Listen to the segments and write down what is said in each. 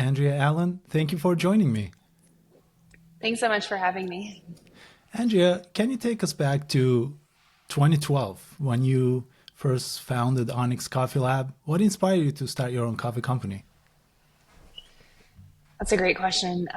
Andrea Allen. Thank you for joining me. Thanks so much for having me. Andrea, can you take us back to 2012 when you first founded Onyx Coffee Lab? What inspired you to start your own coffee company? That's a great question.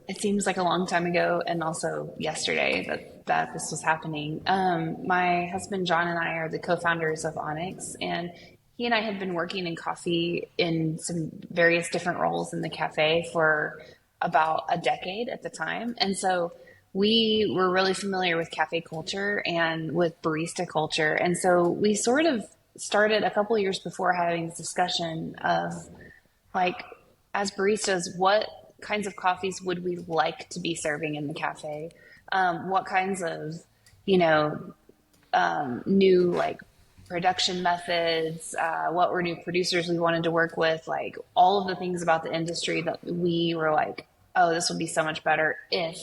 It seems like a long time ago, and also yesterday that this was happening. My husband John and I are the co-founders of Onyx, and he and I had been working in coffee in some various different roles in the cafe for about a decade at the time, and so we were really familiar with cafe culture and with barista culture, and so we sort of started a couple of years before having this discussion of like, as baristas, what kinds of coffees would we like to be serving in the cafe? What kinds of, you know, new like production methods? What were new producers we wanted to work with? Like all of the things about the industry that we were like, oh, this would be so much better if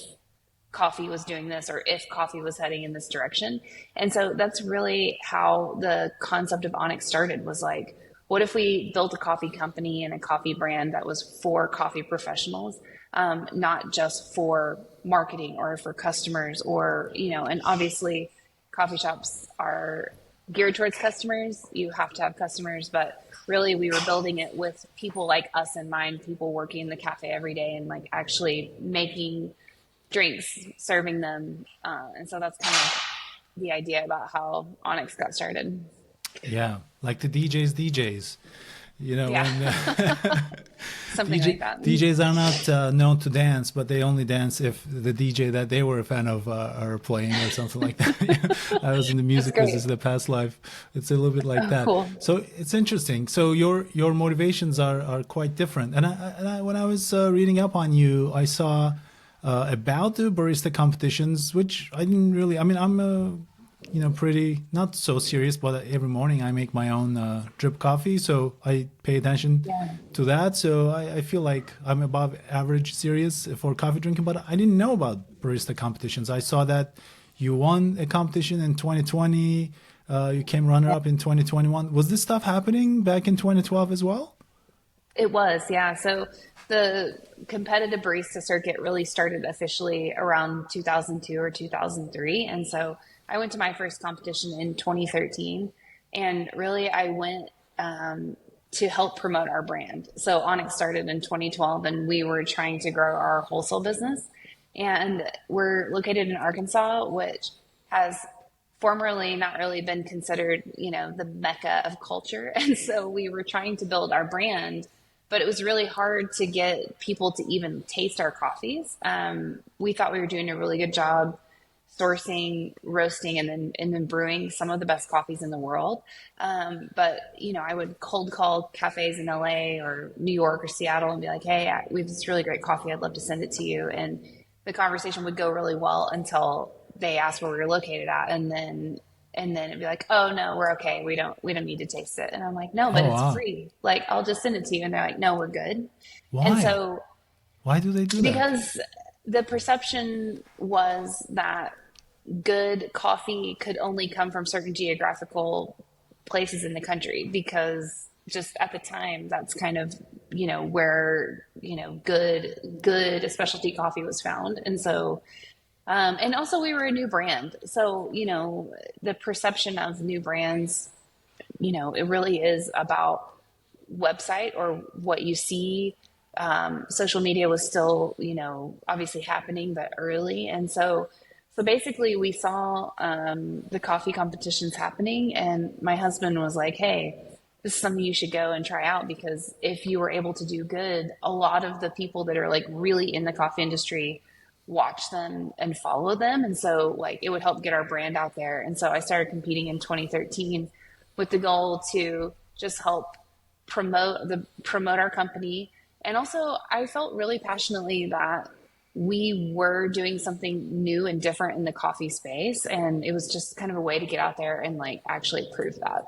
coffee was doing this or if coffee was heading in this direction. And so that's really how the concept of Onyx started, was like, what if we built a coffee company and a coffee brand that was for coffee professionals, not just for marketing or for customers or, and obviously coffee shops are geared towards customers. You have to have customers, but really we were building it with people like us in mind, people working in the cafe every day and like actually making drinks, serving them. And so that's kind of the idea about how Onyx got started. Yeah, like the DJs. Yeah, When something like that. DJs are not known to dance, but they only dance if the DJ that they were a fan of are playing or something like that. Yeah, I was in the That's music great. business in the past life. It's a little bit like Oh, that. cool. So it's interesting. So your motivations are quite different. And when I was reading up on you, I saw about the barista competitions, which I didn't really. I mean, I'm a pretty not so serious, but every morning I make my own drip coffee, so I pay attention Yeah. to that. So I feel like I'm above average serious for coffee drinking, but I didn't know about barista competitions. I saw that you won a competition in 2020. You came runner up in 2021. Was this stuff happening back in 2012 as well? It was, yeah. So the competitive barista circuit really started officially around 2002 or 2003. And so I went to my first competition in 2013. And really, I went to help promote our brand. So Onyx started in 2012, and we were trying to grow our wholesale business. And we're located in Arkansas, which has formerly not really been considered, the mecca of culture. And so we were trying to build our brand, but it was really hard to get people to even taste our coffees. We thought we were doing a really good job sourcing, roasting, and then brewing some of the best coffees in the world. But I would cold call cafes in LA or New York or Seattle and be like, "Hey, we have this really great coffee. I'd love to send it to you." And the conversation would go really well until they asked where we were located at, and then it'd be like, "Oh no, we're okay. We don't need to taste it." And I'm like, "No, but Oh it's wow. free. Like I'll just send it to you." And they're like, "No, we're good." And Why? so Why do they do that? because the perception was that good coffee could only come from certain geographical places in the country, because just at the time that's kind of where good specialty coffee was found. And so and also we were a new brand, so the perception of new brands, it really is about website or what you see. Social media was still, obviously happening, but early. And so basically we saw the coffee competitions happening, and my husband was like, "Hey, this is something you should go and try out, because if you were able to do good, a lot of the people that are like really in the coffee industry watch them and follow them. And so like it would help get our brand out there." And so I started competing in 2013 with the goal to just help promote our company. And also I felt really passionately that we were doing something new and different in the coffee space, and it was just kind of a way to get out there and like actually prove that.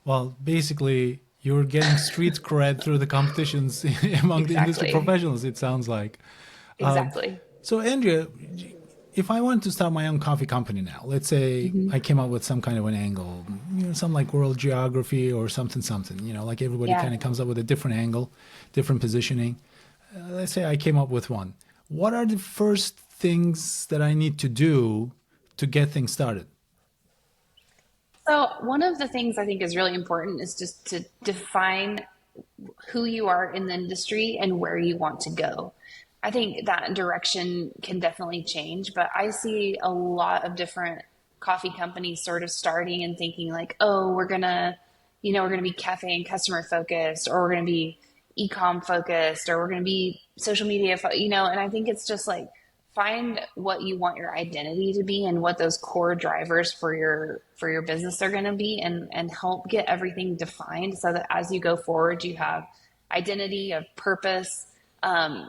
Well, basically, you're getting street cred through the competitions among the industry Exactly. professionals, it sounds like. Um, Exactly. so, Andrea, if I want to start my own coffee company now, let's say I came up with some kind of an angle, some like world geography or something, something, like everybody Yeah. kind of comes up with a different angle, different positioning. Let's say I came up with one. What are the first things that I need to do to get things started? So one of the things I think is really important is just to define who you are in the industry and where you want to go. I think that direction can definitely change, but I see a lot of different coffee companies sort of starting and thinking like, oh, we're gonna be cafe and customer focused, or we're gonna be e-com focused, or we're gonna be social media, and I think it's just like find what you want your identity to be and what those core drivers for your business are going to be, and help get everything defined so that as you go forward you have identity of purpose.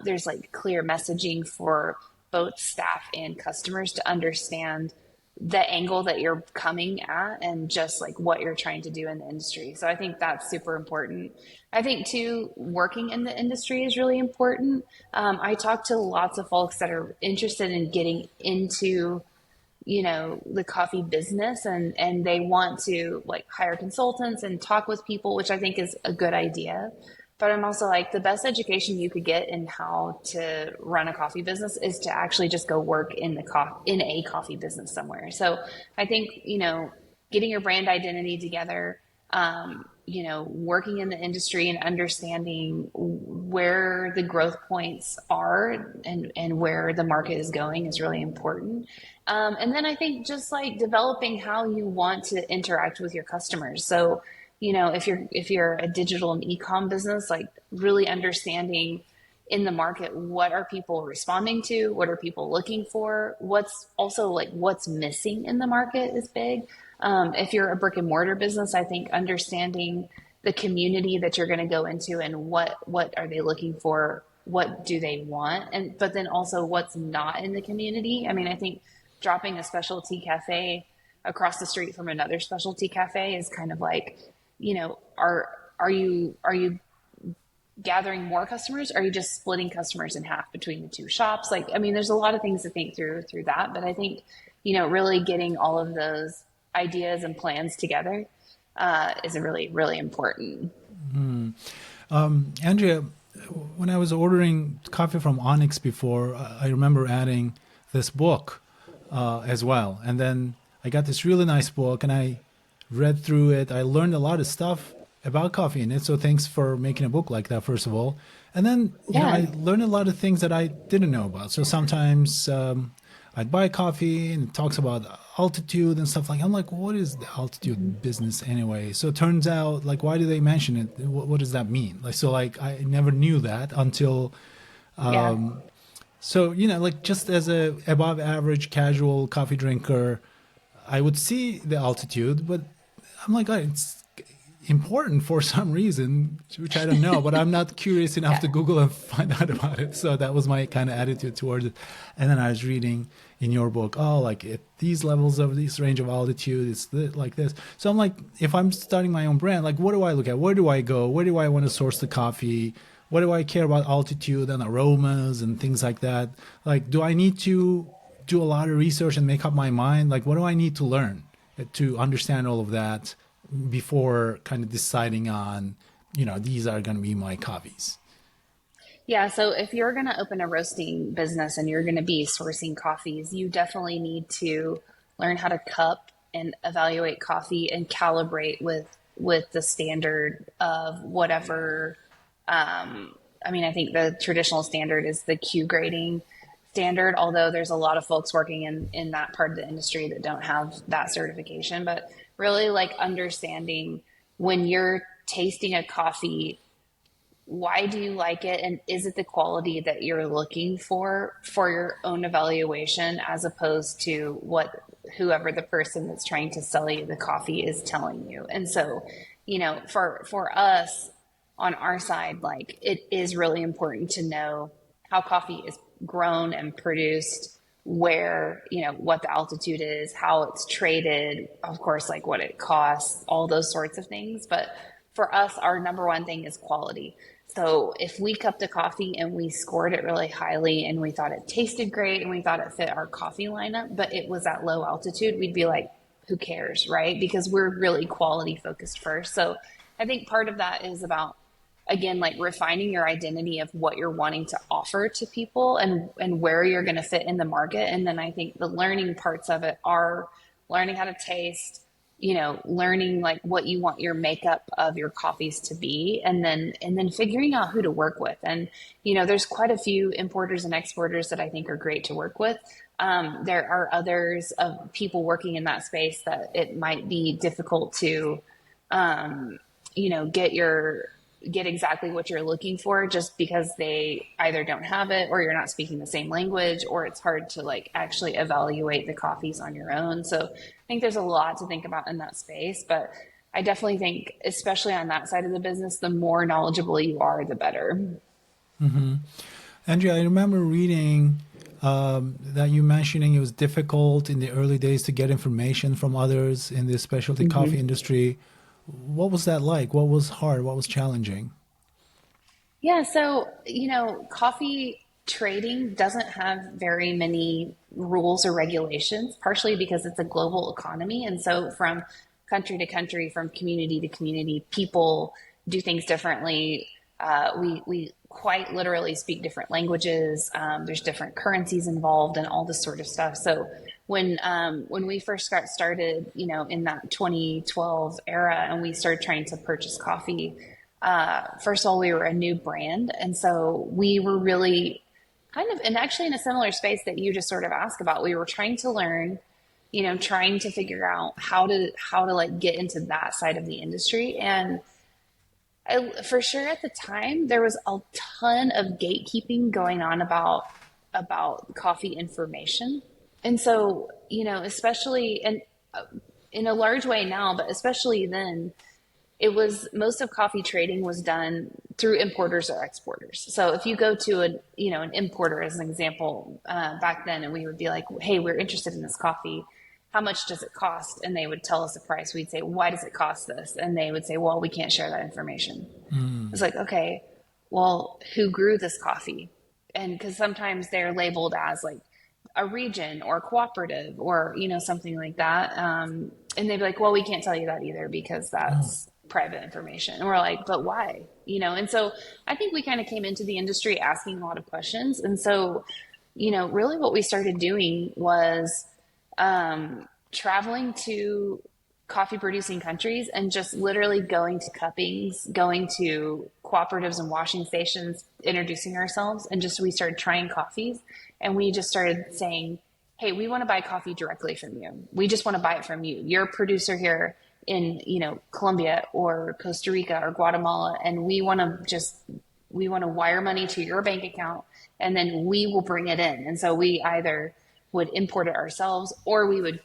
There's like clear messaging for both staff and customers to understand the angle that you're coming at and just like what you're trying to do in the industry. So I think that's super important. I think too, working in the industry is really important. I talk to lots of folks that are interested in getting into, the coffee business, and they want to like hire consultants and talk with people, which I think is a good idea. But I'm also like, the best education you could get in how to run a coffee business is to actually just go work in in a coffee business somewhere. So I think, getting your brand identity together, working in the industry and understanding where the growth points are, and where the market is going is really important. And then I think just like developing how you want to interact with your customers. So, if you're a digital and e-com business, like really understanding in the market, what are people responding to? What are people looking for? What's also like what's missing in the market is big. If you're a brick and mortar business, I think understanding the community that you're going to go into and what are they looking for? What do they want? But then also what's not in the community. I mean, I think dropping a specialty cafe across the street from another specialty cafe is kind of like, are you gathering more customers? Or are you just splitting customers in half between the two shops? Like, I mean, there's a lot of things to think through that, but I think, really getting all of those ideas and plans together is really, really important. Andrea, when I was ordering coffee from Onyx before, I remember adding this book as well. And then I got this really nice book and I read through it. I learned a lot of stuff about coffee in it. So thanks for making a book like that, first of all. And then, Yeah. I learned a lot of things that I didn't know about. So sometimes I'd buy coffee and it talks about altitude and stuff like. I'm like, what is the altitude business anyway? So it turns out, like, why do they mention it? What does that mean? Like, so like I never knew that until. Yeah. So like just as a above average casual coffee drinker, I would see the altitude, but I'm like, oh, it's important for some reason, which I don't know, but I'm not curious enough Yeah. to Google and find out about it. So that was my kind of attitude towards it. And then I was reading in your book, oh, like at these levels of this range of altitude, it's like this. So I'm like, if I'm starting my own brand, like what do I look at? Where do I go? Where do I want to source the coffee? What do I care about altitude and aromas and things like that? Like, do I need to do a lot of research and make up my mind? Like, what do I need to learn to understand all of that before kind of deciding on, these are going to be my coffees? Yeah, so if you're going to open a roasting business and you're going to be sourcing coffees, you definitely need to learn how to cup and evaluate coffee and calibrate with the standard of whatever. I mean, I think the traditional standard is the Q grading standard, although there's a lot of folks working in that part of the industry that don't have that certification. But really, like understanding when you're tasting a coffee, why do you like it, and is it the quality that you're looking for your own evaluation, as opposed to what whoever the person that's trying to sell you the coffee is telling you. And so, for us on our side, like it is really important to know how coffee is grown and produced, where, what the altitude is, how it's traded, of course, like what it costs, all those sorts of things. But for us, our number one thing is quality. So if we cupped a coffee and we scored it really highly and we thought it tasted great and we thought it fit our coffee lineup, but it was at low altitude, we'd be like, who cares, right? Because we're really quality focused first. So I think part of that is about, again, like refining your identity of what you're wanting to offer to people and where you're going to fit in the market. And then I think the learning parts of it are learning how to taste, learning like what you want your makeup of your coffees to be, and then figuring out who to work with. And there's quite a few importers and exporters that I think are great to work with. There are others of people working in that space that it might be difficult to get exactly what you're looking for, just because they either don't have it, or you're not speaking the same language, or it's hard to like actually evaluate the coffees on your own. So I think there's a lot to think about in that space, but I definitely think, especially on that side of the business, the more knowledgeable you are, the better. Andrea, I remember reading that you mentioning it was difficult in the early days to get information from others in the specialty coffee industry. What was that like? What was hard? What was challenging? Yeah, so, coffee trading doesn't have very many rules or regulations, partially because it's a global economy. And so, from country to country, from community to community, people do things differently. We quite literally speak different languages. There's different currencies involved and all this sort of stuff. So, when we first got started, in that 2012 era, and we started trying to purchase coffee, first of all, we were a new brand. And so we were really kind of, and actually in a similar space that you just sort of asked about, we were trying to learn, trying to figure out how to like get into that side of the industry. And for sure at the time, there was a ton of gatekeeping going on about coffee information. And so, especially, and in a large way now, but especially then, it was, most of coffee trading was done through importers or exporters. So if you go to an importer as an example, back then, and we would be like, hey, we're interested in this coffee. How much does it cost? And they would tell us a price. We'd say, why does it cost this? And they would say, well, we can't share that information. It's like, okay, well, who grew this coffee? And because sometimes they're labeled as like a region or cooperative or, something like that. And they'd be like, well, we can't tell you that either because that's private information. And we're like, but why? And so I think we kind of came into the industry asking a lot of questions. And so, really what we started doing was traveling to coffee producing countries and just literally going to cuppings, going to cooperatives and washing stations, introducing ourselves. And just, we started trying coffees, and we just started saying, hey, we want to buy coffee directly from you. We just want to buy it from you. You're a producer here in, Colombia or Costa Rica or Guatemala. And we want to wire money to your bank account, and then we will bring it in. And so we either would import it ourselves, or we would,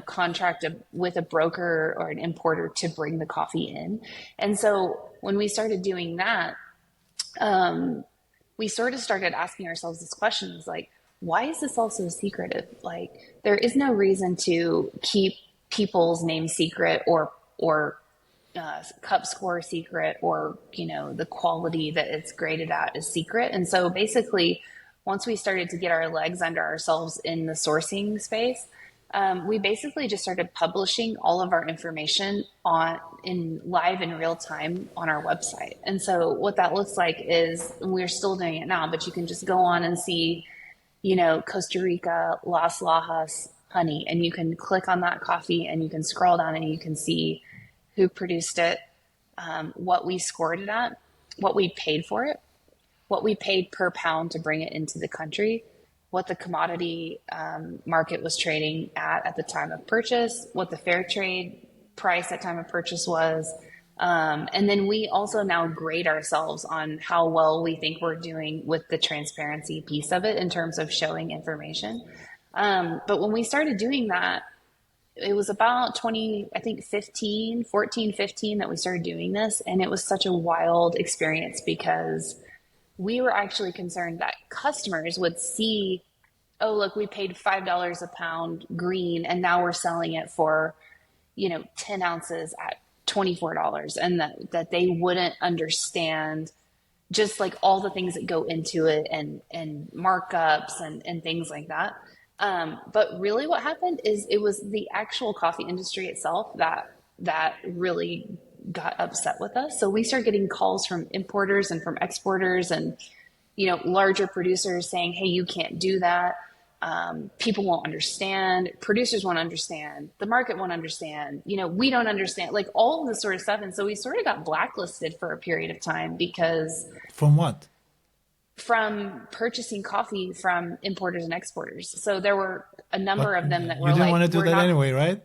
contract with a broker or an importer to bring the coffee in. And so when we started doing that, we sort of started asking ourselves this question, is like, why is this all so secretive? Like, there is no reason to keep people's name secret, or cup score secret, or the quality that it's graded at is secret. And so basically, once we started to get our legs under ourselves in the sourcing space, we basically just started publishing all of our information in live in real time on our website. And so what that looks like is, and we're still doing it now, but you can just go on and see, Costa Rica, Las Lajas honey, and you can click on that coffee and you can scroll down and you can see who produced it, what we scored it at, what we paid for it, what we paid per pound to bring it into the country, what the commodity market was trading at the time of purchase, what the fair trade price at time of purchase was. And then we also now grade ourselves on how well we think we're doing with the transparency piece of it in terms of showing information. But when we started doing that, it was about 20, I think 15 that we started doing this. And it was such a wild experience because we were actually concerned that customers would see, oh, look, we paid $5 a pound green, and now we're selling it for, 10 ounces at $24, and that they wouldn't understand just like all the things that go into it and markups and things like that. But really what happened is it was the actual coffee industry itself that really got upset with us. So we started getting calls from importers and from exporters and, larger producers saying, hey, you can't do that. People won't understand. Producers won't understand. The market won't understand. We don't understand, like all of this sort of stuff. And so we sort of got blacklisted for a period of time because From what? from purchasing coffee from importers and exporters. So there were a But number of them that you were didn't like, want to do we're that not, anyway, right?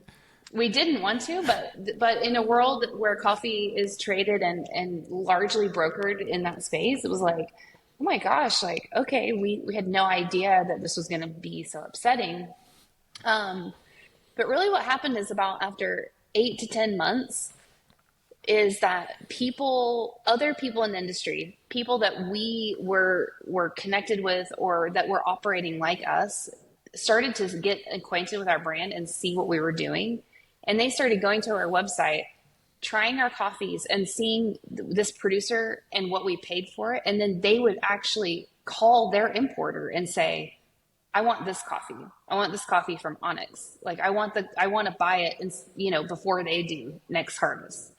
we didn't want to, but in a world where coffee is traded and largely brokered in that space, it was like, oh my gosh, like, okay, we had no idea that this was going to be so upsetting. Um, but really what happened is about after 8 to 10 months, is that other people in the industry, people that we were connected with or that were operating like us, started to get acquainted with our brand and see what we were doing. And they started going to our website, trying our coffees and seeing this producer and what we paid for it. And then they would actually call their importer and say, I want this coffee. I want this coffee from Onyx. Like I want to buy it and before they do next harvest.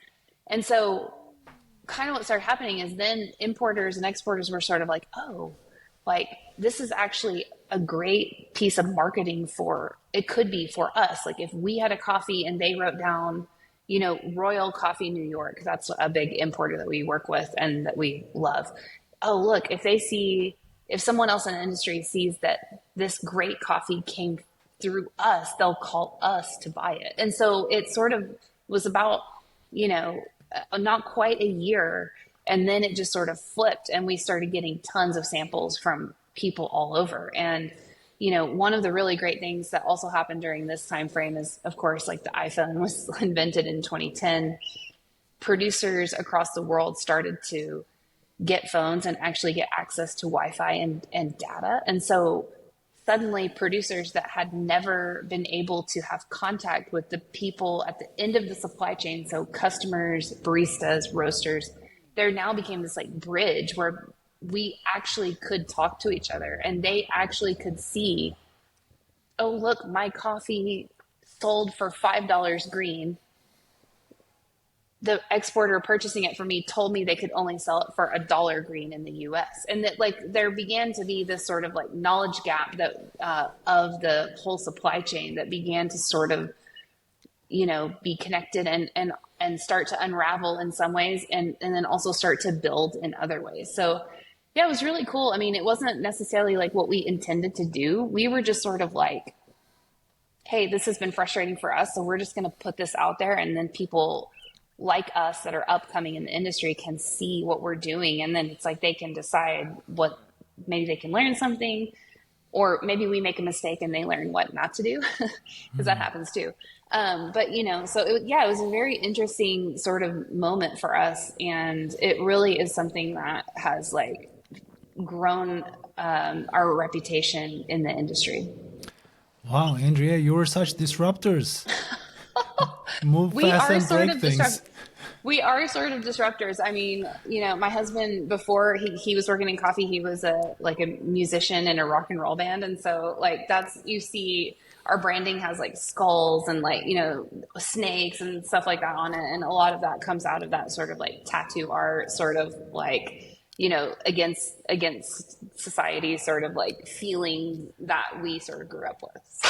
And so kind of what started happening is then importers and exporters were sort of like, oh, like this is actually a great piece of marketing it could be for us. Like if we had a coffee and they wrote down, Royal Coffee New York, that's a big importer that we work with and that we love. Oh, look, if someone else in the industry sees that this great coffee came through us, they'll call us to buy it. And so it sort of was about, not quite a year. And then it just sort of flipped and we started getting tons of samples from people all over. And, one of the really great things that also happened during this time frame is, of course, like the iPhone was invented in 2010. Producers across the world started to get phones and actually get access to Wi-Fi and data. And so suddenly producers that had never been able to have contact with the people at the end of the supply chain, so customers, baristas, roasters, there now became this like bridge where we actually could talk to each other and they actually could see, oh, look, my coffee sold for $5 green. The exporter purchasing it for me told me they could only sell it for $1 green in the US. And that like there began to be this sort of like knowledge gap that of the whole supply chain that began to sort of, be connected and start to unravel in some ways and then also start to build in other ways. So yeah, it was really cool. I mean, it wasn't necessarily like what we intended to do. We were just sort of like, hey, this has been frustrating for us. So we're just going to put this out there and then people like us that are upcoming in the industry can see what we're doing. And then it's like they can decide maybe they can learn something, or maybe we make a mistake and they learn what not to do, because that happens too. But so it was a very interesting sort of moment for us. And it really is something that has like grown our reputation in the industry. Wow, Andrea, you were such disruptors. Move We fast are and sort break of things. We are sort of disruptors. I mean, my husband, before he was working in coffee, he was a musician in a rock and roll band. And so like you see our branding has like skulls and like, snakes and stuff like that on it. And a lot of that comes out of that sort of like tattoo art, sort of like, against society sort of like feeling that we sort of grew up with. So,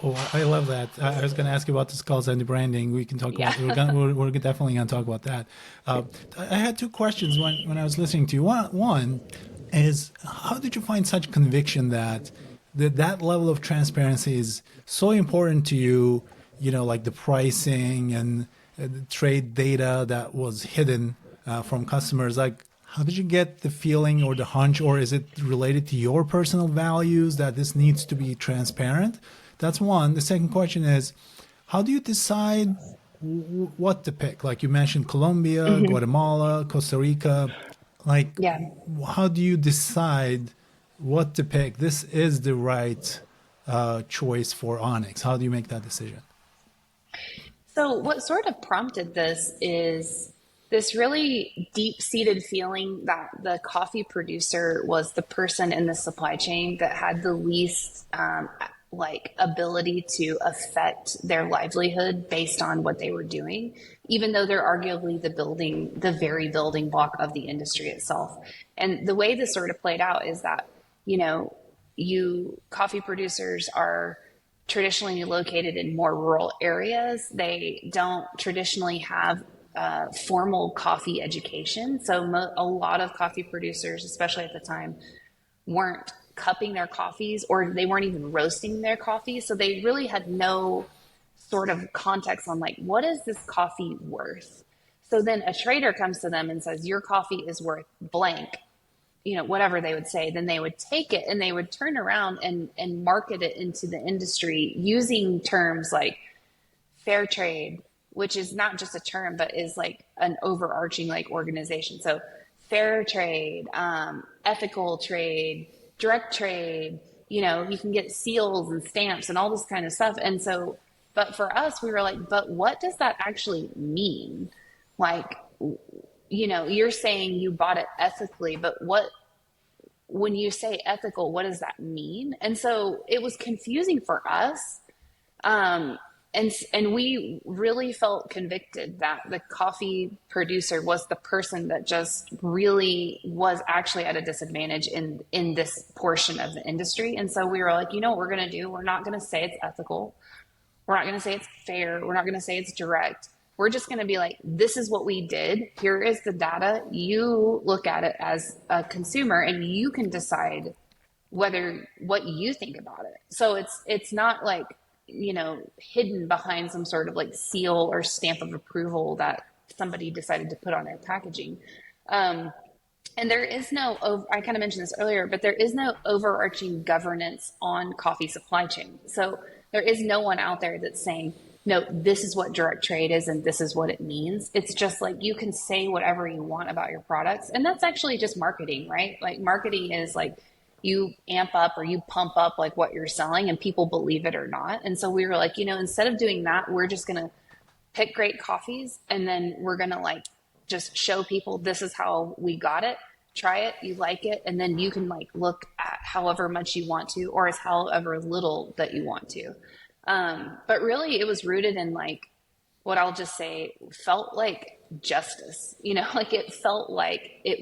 Oh, I love that. I was going to ask you about the skulls and the branding. We can talk yeah. about. We're definitely going to talk about that. I had two questions when I was listening to you. One is, how did you find such conviction that level of transparency is so important to you? Like the pricing and the trade data that was hidden from customers. Like, how did you get the feeling or the hunch, or is it related to your personal values that this needs to be transparent? That's one. The second question is, how do you decide what to pick? Like you mentioned Colombia, Guatemala, Costa Rica. Like, Yeah. how do you decide what to pick? This is the right choice for Onyx. How do you make that decision? So what sort of prompted this is this really deep-seated feeling that the coffee producer was the person in the supply chain that had the least like ability to affect their livelihood based on what they were doing, even though they're arguably the very building block of the industry itself. And the way this sort of played out is that, you know, you coffee producers are traditionally located in more rural areas. They don't traditionally have formal coffee education. So a lot of coffee producers, especially at the time, weren't cupping their coffees, or they weren't even roasting their coffee. So they really had no sort of context on like, what is this coffee worth? So then a trader comes to them and says, your coffee is worth blank, you know, whatever they would say. Then they would take it and they would turn around and market it into the industry using terms like fair trade, which is not just a term, but is like an overarching like organization. So fair trade, ethical trade, direct trade, you know, you can get seals and stamps and all this kind of stuff. And so, but for us, we were like, but what does that actually mean? Like, you know, you're saying you bought it ethically, but when you say ethical, what does that mean? And so it was confusing for us. And we really felt convicted that the coffee producer was the person that just really was actually at a disadvantage in this portion of the industry. And so we were like, you know what we're going to do? We're not going to say it's ethical. We're not going to say it's fair. We're not going to say it's direct. We're just going to be like, this is what we did. Here is the data. You look at it as a consumer and you can decide what you think about it. So it's not like, you know, hidden behind some sort of like seal or stamp of approval that somebody decided to put on their packaging. And there is no, I kind of mentioned this earlier, but there is no overarching governance on coffee supply chain. So there is no one out there that's saying, no, this is what direct trade is and this is what it means. It's just like you can say whatever you want about your products. And that's actually just marketing, right? Like marketing is like you amp up or you pump up like what you're selling and people believe it or not. And so we were like, you know, instead of doing that, we're just going to pick great coffees and then we're going to like just show people this is how we got it. Try it, you like it, and then you can like look at however much you want to or as however little that you want to. But really it was rooted in like what I'll just say felt like justice, you know, like it felt like it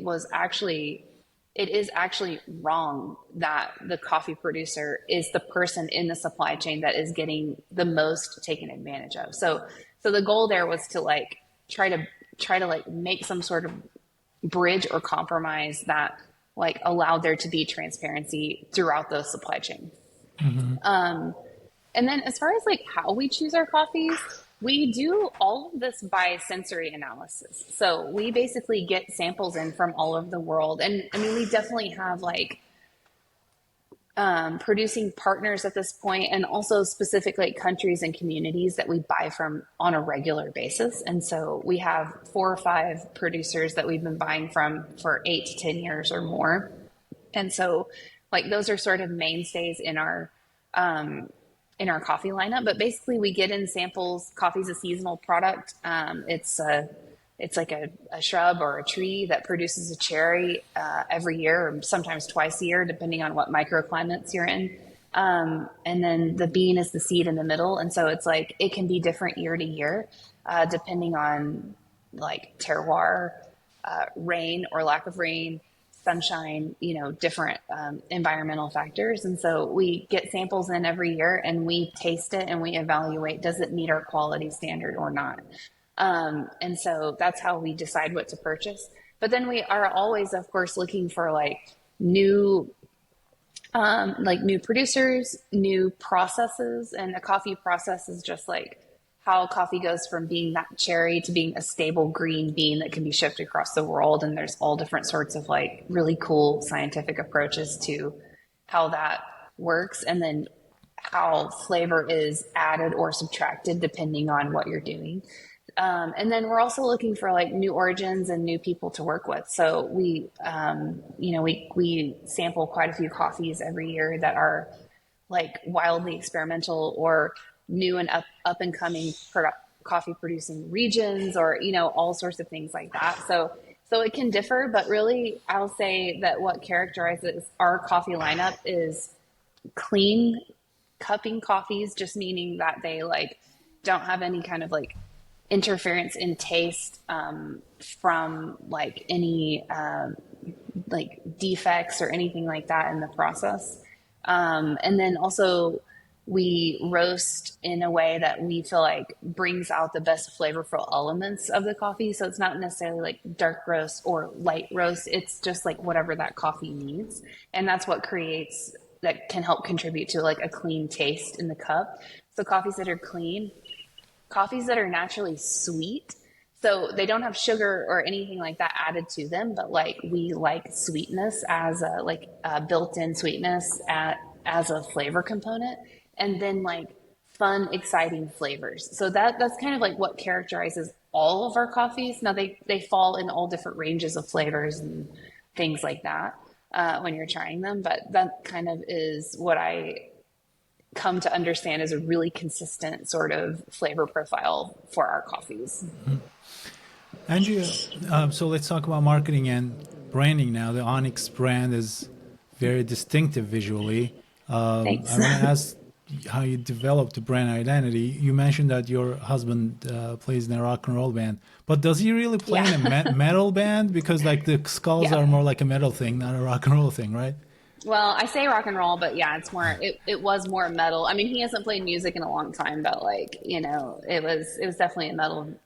is actually wrong that the coffee producer is the person in the supply chain that is getting the most taken advantage of. So the goal there was to like try to like make some sort of bridge or compromise that like allowed there to be transparency throughout the supply chain. And then as far as like how we choose our coffees, we do all of this by sensory analysis. So we basically get samples in from all over the world. And I mean, we definitely have like producing partners at this point and also specific like countries and communities that we buy from on a regular basis. And so we have 4 or 5 producers that we've been buying from for 8 to 10 years or more. And so like those are sort of mainstays in our coffee lineup, but basically we get in samples. Coffee is a seasonal product. It's like a shrub or a tree that produces a cherry every year, or sometimes twice a year, depending on what microclimates you're in. And then the bean is the seed in the middle. And so it's like, it can be different year to year, depending on like terroir, rain or lack of rain, sunshine, you know, different environmental factors. And so we get samples in every year and we taste it and we evaluate, does it meet our quality standard or not? And so that's how we decide what to purchase. But then we are always, of course, looking for like new producers, new processes. And a coffee process is just like how coffee goes from being that cherry to being a stable green bean that can be shipped across the world. And there's all different sorts of like really cool scientific approaches to how that works. And then how flavor is added or subtracted depending on what you're doing. And then we're also looking for like new origins and new people to work with. So we sample quite a few coffees every year that are like wildly experimental or new and up and coming coffee producing regions, or, all sorts of things like that. So it can differ, but really I'll say that what characterizes our coffee lineup is clean cupping coffees, just meaning that they like don't have any kind of like interference in taste from like any like defects or anything like that in the process. And then also we roast in a way that we feel like brings out the best flavorful elements of the coffee. So it's not necessarily like dark roast or light roast. It's just like whatever that coffee needs. And that's what creates that can help contribute to like a clean taste in the cup. So coffees that are clean, coffees that are naturally sweet. So they don't have sugar or anything like that added to them, but like we like sweetness as a like a built-in sweetness as a flavor component, and then like fun, exciting flavors. So that's kind of like what characterizes all of our coffees. Now they fall in all different ranges of flavors and things like that when you're trying them, but that kind of is what I come to understand as a really consistent sort of flavor profile for our coffees. Andrea, so let's talk about marketing and branding now. The Onyx brand is very distinctive visually. Thanks. I want to ask how you developed the brand identity. You mentioned that your husband plays in a rock and roll band, but does he really play in a Yeah. metal band? Because like the skulls Yeah. are more like a metal thing, not a rock and roll thing, right? Well, I say rock and roll, but yeah, it was more metal. I mean, he hasn't played music in a long time, but like, it was definitely a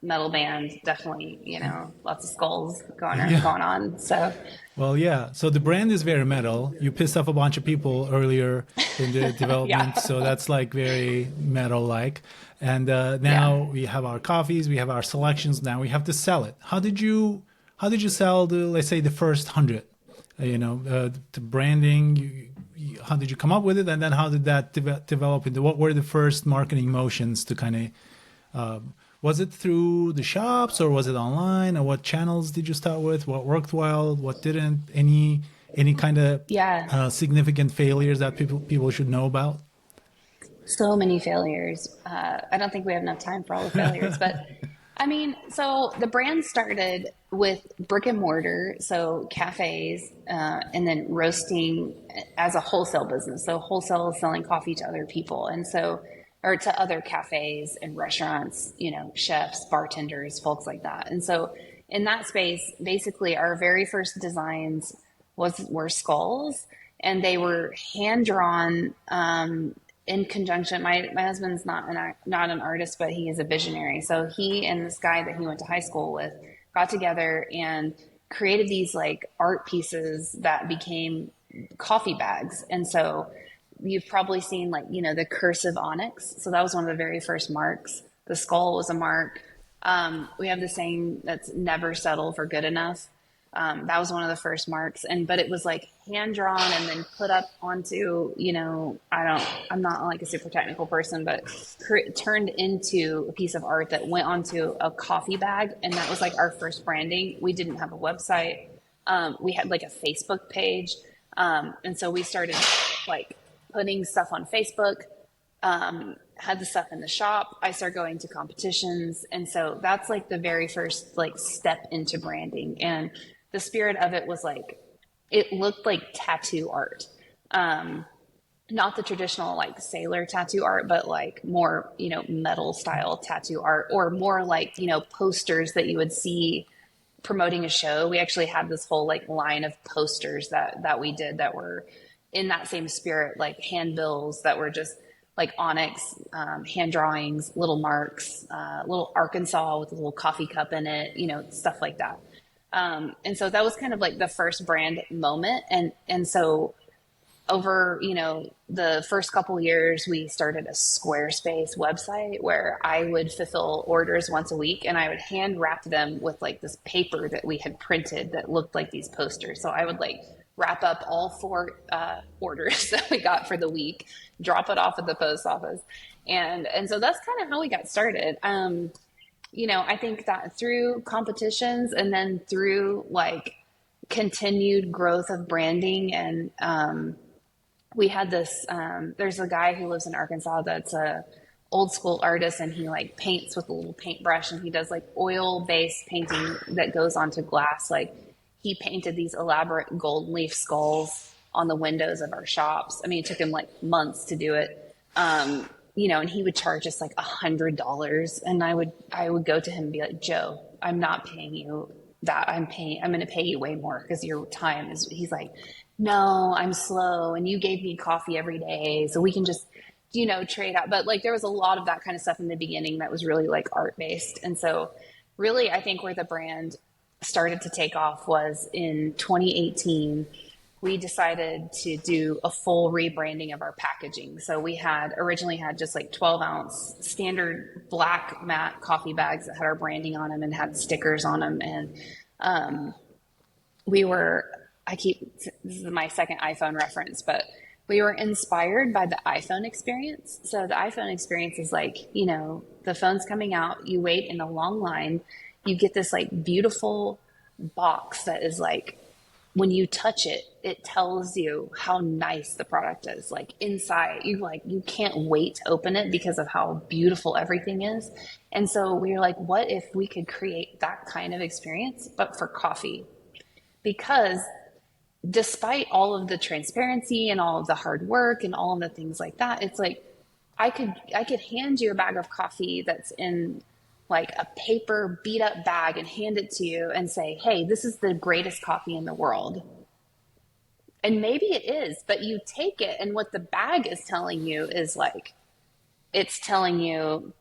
metal band, definitely, lots of skulls Yeah. going on. So, Well, yeah. So the brand is very metal. You pissed off a bunch of people earlier in the development, yeah. so that's like very metal-like. And Yeah. now we have our coffees, we have our selections. Now we have to sell it. How did you sell the, let's say, the first 100? The branding. How did you come up with it, and then how did that develop into what were the first marketing motions to kind of was it through the shops or was it online, or what channels did you start with? What worked well? What didn't? Any kind of Yeah. significant failures that people should know about? So many failures. I don't think we have enough time for all the failures, but I mean, so the brand started with brick and mortar, so cafes, and then roasting as a wholesale business. So wholesale is selling coffee to other people, and so or to other cafes and restaurants, chefs, bartenders, folks like that. And so in that space, basically, our very first designs were skulls, and they were hand drawn in conjunction. My husband's not an artist, but he is a visionary. So he and this guy that he went to high school with got together and created these like art pieces that became coffee bags. And so you've probably seen like the cursive onyx. So that was one of the very first marks. The skull was a mark. We have the saying that's never settle for good enough. That was one of the first marks, but it was like hand drawn and then put up onto, I'm not like a super technical person, but turned into a piece of art that went onto a coffee bag. And that was like our first branding. We didn't have a website. We had like a Facebook page. And so we started like putting stuff on Facebook, had the stuff in the shop. I started going to competitions. And so that's like the very first like step into branding. And the spirit of it was like, it looked like tattoo art. Not the traditional like sailor tattoo art, but like more, metal style tattoo art, or more like, posters that you would see promoting a show. We actually had this whole like line of posters that we did that were in that same spirit, like handbills that were just like onyx, hand drawings, little marks, little Arkansas with a little coffee cup in it, stuff like that. And so that was kind of like the first brand moment. And so over, the first couple years, we started a Squarespace website where I would fulfill orders once a week, and I would hand wrap them with like this paper that we had printed that looked like these posters. So I would like wrap up all four orders that we got for the week, drop it off at the post office. And so that's kind of how we got started. I think that through competitions and then through like continued growth of branding, and we had this, there's a guy who lives in Arkansas that's a old school artist, and he like paints with a little paintbrush, and he does like oil based painting that goes onto glass. Like he painted these elaborate gold leaf skulls on the windows of our shops. I mean, it took him like months to do it. And he would charge us like $100, and I would go to him and be like, Joe, I'm not paying you that. I'm going to pay you way more because your time is, he's like, no, I'm slow. And you gave me coffee every day. So we can just, trade out. But like, there was a lot of that kind of stuff in the beginning that was really like art based. And so really, I think where the brand started to take off was in 2018. We decided to do a full rebranding of our packaging. So we had originally had just like 12-ounce standard black matte coffee bags that had our branding on them and had stickers on them. And we were, this is my second iPhone reference, but we were inspired by the iPhone experience. So the iPhone experience is like, the phone's coming out, you wait in a long line, you get this like beautiful box that is like, when you touch it, it tells you how nice the product is. Like inside, you can't wait to open it because of how beautiful everything is. And so we were like, what if we could create that kind of experience, but for coffee? Because despite all of the transparency and all of the hard work and all of the things like that, it's like I could hand you a bag of coffee that's in like a paper beat up bag and hand it to you and say, hey, this is the greatest coffee in the world. And maybe it is, but you take it, and what the bag is telling you is like, it's telling you,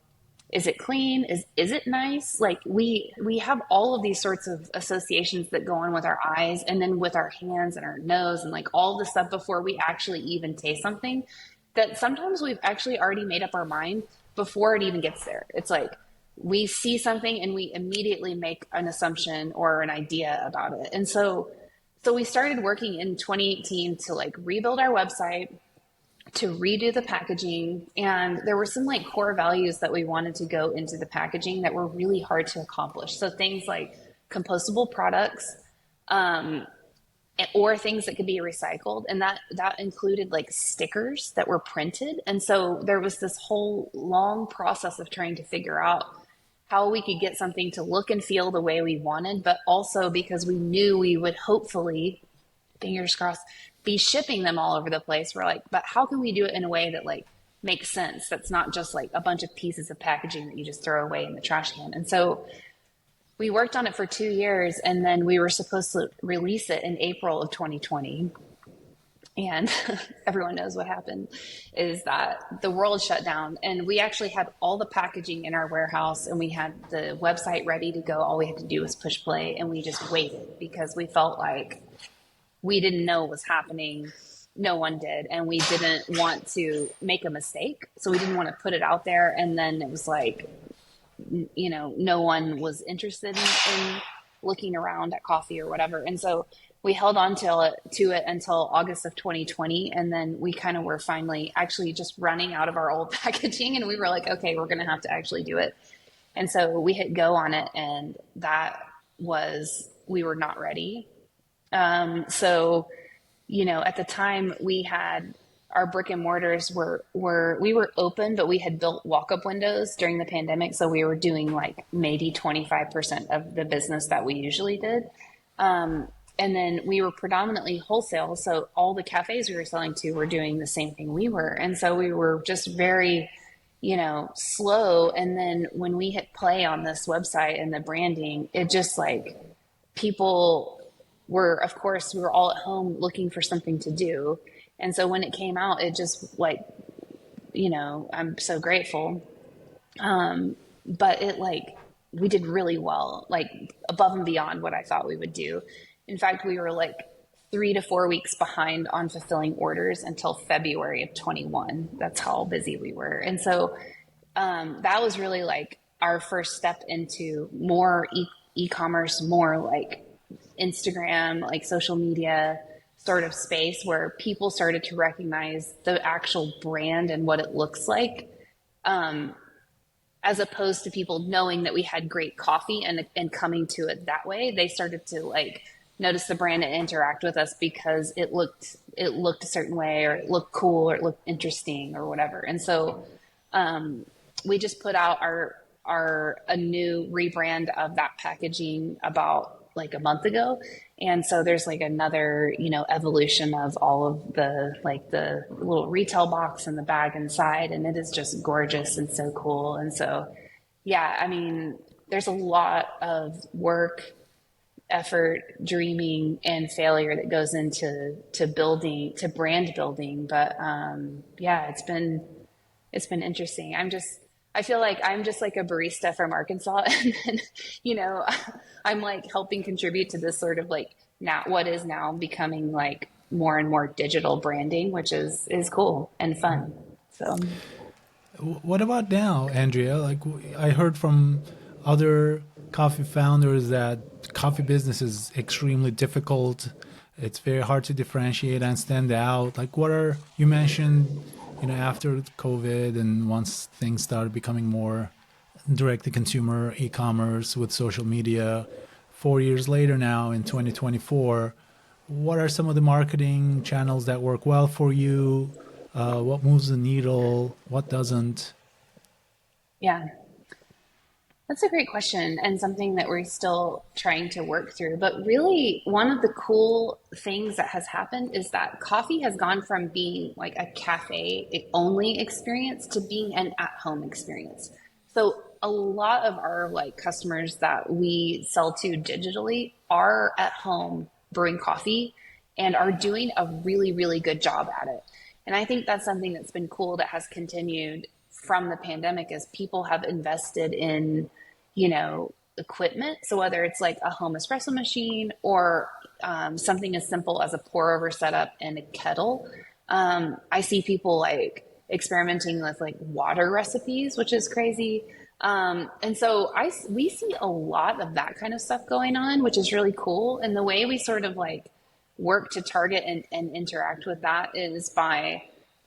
is it clean? Is it nice? Like we have all of these sorts of associations that go on with our eyes and then with our hands and our nose and like all the stuff before we actually even taste something, that sometimes we've actually already made up our mind before it even gets there. It's like, we see something and we immediately make an assumption or an idea about it. And so we started working in 2018 to like rebuild our website, to redo the packaging. And there were some like core values that we wanted to go into the packaging that were really hard to accomplish. So things like compostable products, or things that could be recycled. And that included like stickers that were printed. And so there was this whole long process of trying to figure out how we could get something to look and feel the way we wanted, but also because we knew we would hopefully, fingers crossed, be shipping them all over the place. We're like, but how can we do it in a way that like makes sense? That's not just like a bunch of pieces of packaging that you just throw away in the trash can. And so we worked on it for 2 years, and then we were supposed to release it in April of 2020. And everyone knows what happened is that the world shut down, and we actually had all the packaging in our warehouse, and we had the website ready to go. All we had to do was push play, and we just waited because we felt like we didn't know what was happening. No one did. And we didn't want to make a mistake. So we didn't want to put it out there. And then it was like, no one was interested in looking around at coffee or whatever. And so we held on to it until August of 2020. And then we kind of were finally actually just running out of our old packaging. And we were like, okay, we're going to have to actually do it. And so we hit go on it. And we were not ready. At the time we had our brick and mortars we were open, but we had built walk-up windows during the pandemic. So we were doing like maybe 25% of the business that we usually did. And then we were predominantly wholesale. So all the cafes we were selling to were doing the same thing we were. And so we were just very, slow. And then when we hit play on this website and the branding, it just like people of course, we were all at home looking for something to do. And so when it came out, it just like, I'm so grateful. But it like, we did really well, like above and beyond what I thought we would do. In fact, we were like 3 to 4 weeks behind on fulfilling orders until February of 21. That's how busy we were. And so that was really like our first step into more e-commerce, more like Instagram, like social media sort of space where people started to recognize the actual brand and what it looks like, as opposed to people knowing that we had great coffee and coming to it that way. They started to like notice the brand and interact with us because it looked a certain way, or it looked cool, or it looked interesting or whatever. And so we just put out our a new rebrand of that packaging about like a month ago. And so there's like another, evolution of all of the like the little retail box and the bag inside, and it is just gorgeous and so cool. And so yeah, I mean, there's a lot of work, effort, dreaming, and failure that goes into building, to brand building. But yeah, it's been interesting. I feel like I'm just like a barista from Arkansas, and then, you know, I'm like helping contribute to this sort of like now what is now becoming like more and more digital branding, which is cool and fun. So What about now, Andrea? Like I heard from other coffee founders that coffee business is extremely difficult. It's very hard to differentiate and stand out. Like what are you mentioned, after COVID and once things started becoming more direct to consumer e-commerce with social media, 4 years later now in 2024, what are some of the marketing channels that work well for you? What moves the needle? What doesn't? yeah, that's a great question, and something that we're still trying to work through. But really, one of the cool things that has happened is that coffee has gone from being like a cafe only experience to being an at home experience. So a lot of our like customers that we sell to digitally are at home brewing coffee and are doing a really, really good job at it. And I think that's something that's been cool that has continued from the pandemic as people have invested in, equipment. So whether it's like a home espresso machine or something as simple as a pour over setup and a kettle, I see people like experimenting with like water recipes, which is crazy. And so we see a lot of that kind of stuff going on, which is really cool. And the way we sort of like work to target and interact with that is by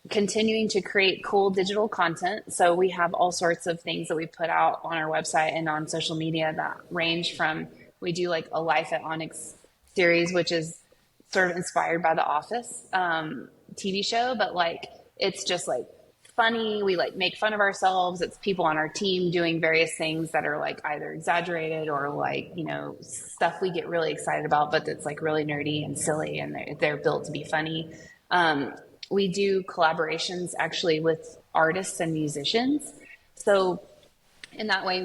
continuing to create cool digital content. So we have all sorts of things that we put out on our website and on social media that range from, we do like a Life at Onyx series, which is sort of inspired by the Office TV show, but like it's just like funny. We like make fun of ourselves. It's people on our team doing various things that are like either exaggerated or like, stuff we get really excited about, but that's like really nerdy and silly, and they're built to be funny. We do collaborations actually with artists and musicians. So in that way,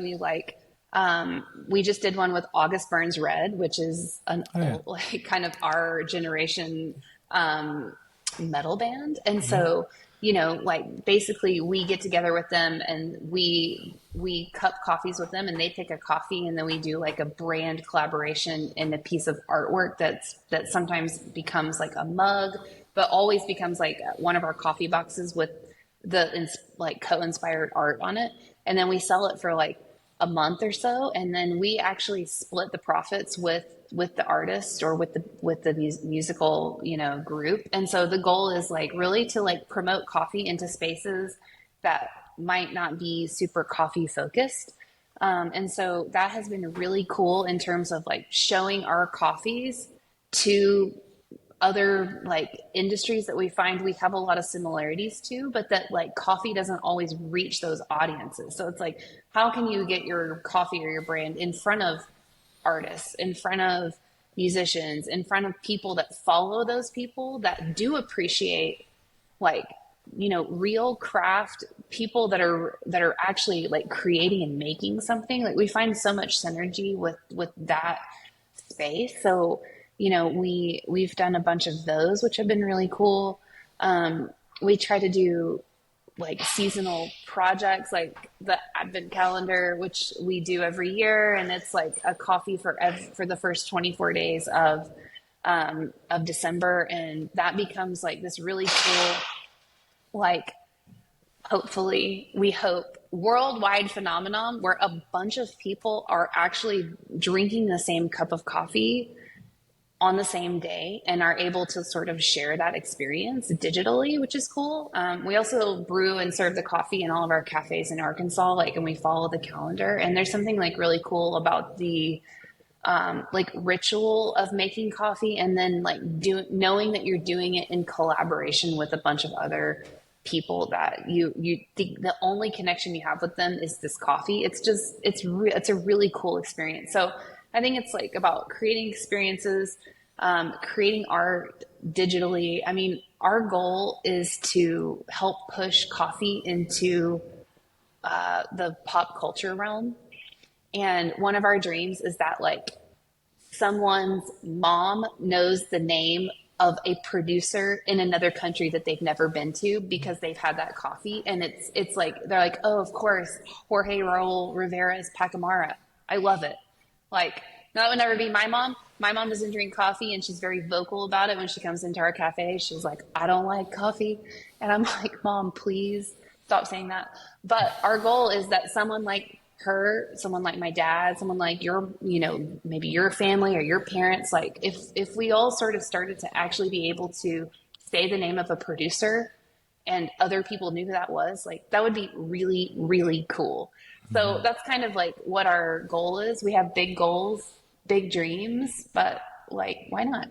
we just did one with August Burns Red, which is Oh yeah. like kind of our generation metal band. And so, like basically we get together with them and we cup coffees with them, and they pick a coffee, and then we do like a brand collaboration in a piece of artwork that sometimes becomes like a mug, but always becomes like one of our coffee boxes with the like co-inspired art on it. And then we sell it for like a month or so, and then we actually split the profits with the artist or with the musical group. And so the goal is like really to like promote coffee into spaces that might not be super coffee focused. And so that has been really cool in terms of like showing our coffees to other like industries that we find we have a lot of similarities to, but that like coffee doesn't always reach those audiences. So it's like, how can you get your coffee or your brand in front of artists, in front of musicians, in front of people that follow those people that do appreciate like, real craft people that are actually like creating and making something. Like we find so much synergy with that space. So we've done a bunch of those, which have been really cool. We try to do like seasonal projects, like the Advent calendar, which we do every year, and it's like a coffee for the first 24 days of December, and that becomes like this really cool, like hopefully we hope worldwide phenomenon where a bunch of people are actually drinking the same cup of coffee on the same day and are able to sort of share that experience digitally, which is cool. We also brew and serve the coffee in all of our cafes in Arkansas, and we follow the calendar. And there's something like really cool about the like ritual of making coffee, and then like knowing that you're doing it in collaboration with a bunch of other people that you think the only connection you have with them is this coffee. It's a really cool experience. So I think it's like about creating experiences, creating art digitally. I mean, our goal is to help push coffee into the pop culture realm. And one of our dreams is that like someone's mom knows the name of a producer in another country that they've never been to because they've had that coffee. And it's like they're like, oh, of course, Jorge Raul Rivera's Pacamara. I love it. Like that would never be my mom. My mom doesn't drink coffee, and she's very vocal about it when she comes into our cafe. She's like, I don't like coffee. And I'm like, Mom, please stop saying that. But our goal is that someone like her, someone like my dad, someone like your, maybe your family or your parents, like if we all sort of started to actually be able to say the name of a producer and other people knew who that was, like that would be really, really cool. So that's kind of like what our goal is. We have big goals, big dreams, but like, why not?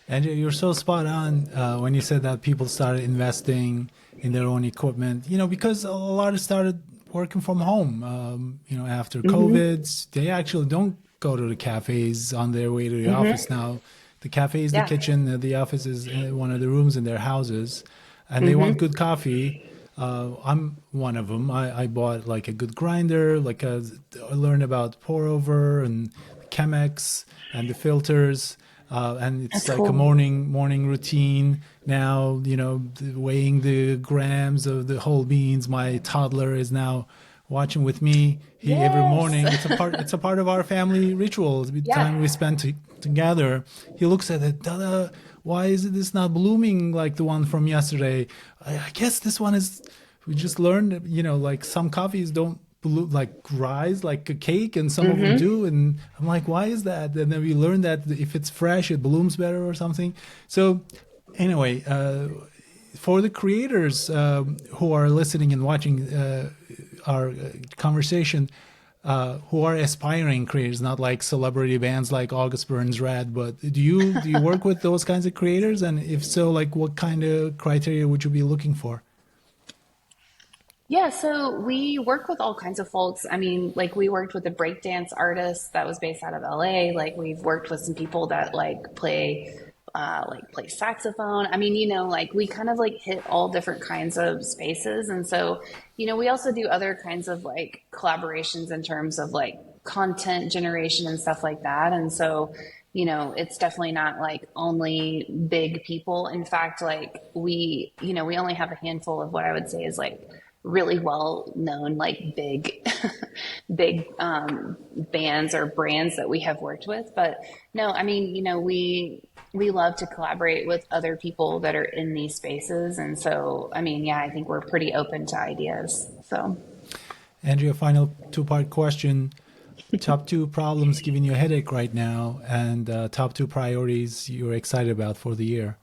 And you're so spot on when you said that people started investing in their own equipment, because a lot of started working from home, after COVID. They actually don't go to the cafes on their way to the office now. The cafe is the Yeah. kitchen, the office is one of the rooms in their houses, and they want good coffee. I'm one of them. I bought like a good grinder, I learned about pour over and Chemex and the filters. And it's That's like a cool. morning routine now. Weighing the grams of the whole beans. My toddler is now watching with me. He every Yes. morning. It's a part of our family ritual. The Yeah. time we spend together. He looks at it. Dada, why is this not blooming like the one from yesterday? I guess this one is. We just learned. Like some coffees don't like rise like a cake and some of them do, and I'm like, why is that? And then we learned that if it's fresh it blooms better or something. So anyway, for the creators who are listening and watching our conversation, who are aspiring creators, not like celebrity bands like August Burns Red, but do you work with those kinds of creators, and if so, like what kind of criteria would you be looking for? Yeah, so we work with all kinds of folks. I mean, like we worked with a breakdance artist that was based out of LA. Like we've worked with some people that play saxophone. I mean, like we kind of like hit all different kinds of spaces. And so, we also do other kinds of like collaborations in terms of like content generation and stuff like that. And so, it's definitely not like only big people. In fact, like we only have a handful of what I would say is like really well known like big bands or brands that we have worked with. But no, I mean, we love to collaborate with other people that are in these spaces. And so, I mean, yeah, I think we're pretty open to ideas. So Andrea, final two-part question. Top two problems giving you a headache right now, and top two priorities you're excited about for the year.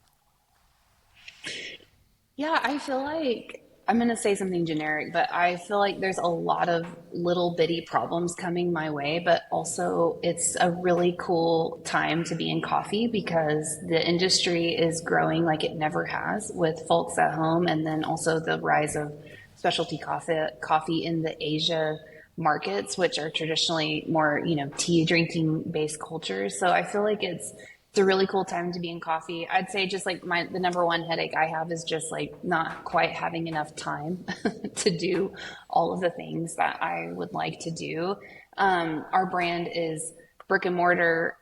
yeah, I feel like I'm going to say something generic, but I feel like there's a lot of little bitty problems coming my way, but also it's a really cool time to be in coffee because the industry is growing like it never has with folks at home, and then also the rise of specialty coffee in the Asia markets, which are traditionally more, tea drinking based cultures. So I feel like it's a really cool time to be in coffee. I'd say just like the number one headache I have is just like not quite having enough time to do all of the things that I would like to do. Our brand is brick and mortar.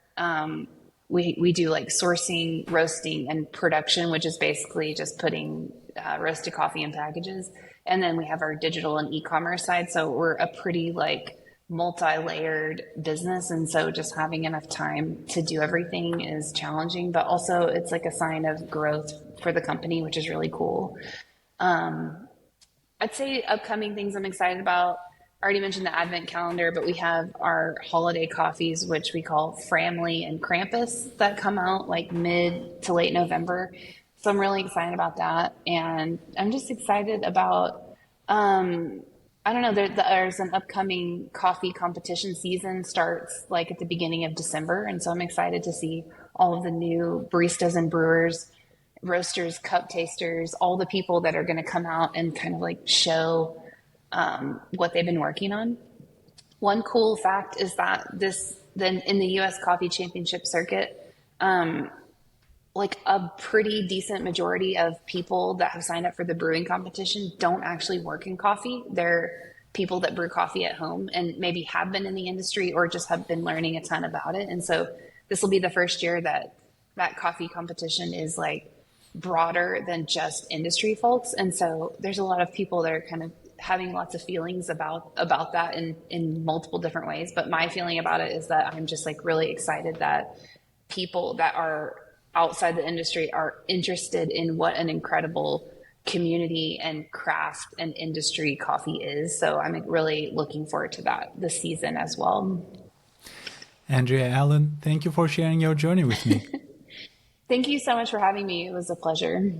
We do like sourcing, roasting, and production, which is basically just putting roasted coffee in packages. And then we have our digital and e-commerce side. So we're a pretty like multi-layered business, and so just having enough time to do everything is challenging, but also it's like a sign of growth for the company, which is really cool. I'd say upcoming things I'm excited about. I already mentioned the advent calendar, but we have our holiday coffees, which we call Framley and Krampus, that come out like mid to late November. So I'm really excited about that. And I'm just excited about, I don't know, there's an upcoming coffee competition season starts like at the beginning of December. And so I'm excited to see all of the new baristas and brewers roasters, cup tasters, all the people that are going to come out and kind of like show what they've been working on. One cool fact is that then in the U.S. Coffee Championship circuit, like a pretty decent majority of people that have signed up for the brewing competition don't actually work in coffee. They're people that brew coffee at home and maybe have been in the industry or just have been learning a ton about it. And so this will be the first year that that coffee competition is like broader than just industry folks. And so there's a lot of people that are kind of having lots of feelings about that in multiple different ways. But my feeling about it is that I'm just like really excited that people that are outside the industry are interested in what an incredible community and craft and industry coffee is. So I'm really looking forward to that this season as well. Andrea Allen, thank you for sharing your journey with me. Thank you so much for having me. It was a pleasure.